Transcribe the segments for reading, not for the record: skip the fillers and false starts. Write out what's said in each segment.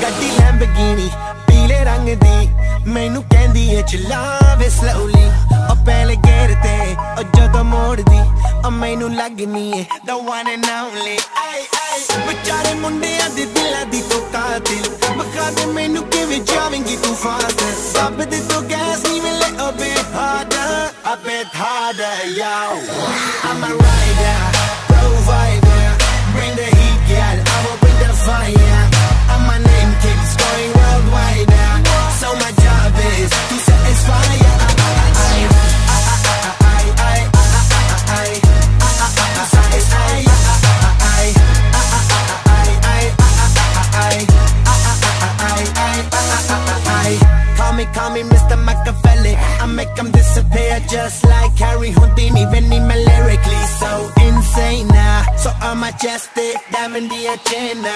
ਗੱਡੀ ਲੈਂਬਗੀਨੀ ਪੀਲੇ ਰੰਗ ਦੀ ਮੈਨੂੰ ਕਹਿੰਦੀ ਏ ਚਲਾਵੇ slowly ਉਹ ਪਹਿਲੇ ਗੇਰ ਤੇ ਉਹ ਜਦੋਂ ਮੋੜਦੀ ਉਹ ਮੈਨੂੰ ਲੱਗਨੀ ਏ the one and only ਵਿਚਾਰੇ ਮੁੰਡਿਆਂ ਦੇ ਦਿਲਾਂ ਦੀ ਤੂੰ ਕਾਤਿਲ ਬਖਾ ਦੇ ਮੈਨੂੰ ਕਿਵੇਂ ਜਾਵੇਂਗੀ ਤੂੰ ਫਾਸਟ ਬੱਬ ਦੇ ਤੋਂ ਗੈਸ ਨਹੀਂ ਮਿਲੇ a bit harder yo I'm a rider provider bring the heat girl I will bring the fire and my name keeps going worldwide so my job is to satisfy Call me Mr. Machiavelli I make them disappear just like Harry Houdini When he me lyrically so insane So I'm majestic, diamond the agenda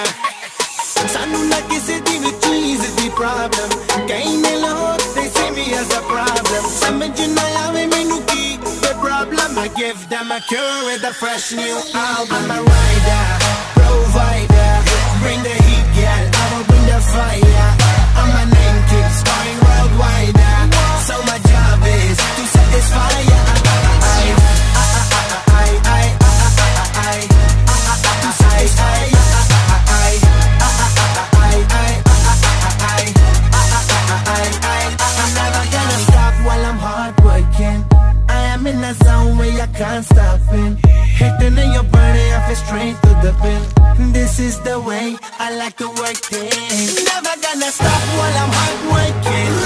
Sanu na kisi di vi cheese di problem Kahin log, they see me as a problem Samajh na aave mainu ki the problem I give them a cure with a fresh new album I'm a rider, provider Bring the heat girl, I will bring the fire And my name keeps going worldwide So my job is to satisfy I'm never gonna stop while I'm hard working I am in a zone where I can't stop in Hitting in your body, I feel straight to the pin This is the way I like to work things Never gonna stop while I'm hard working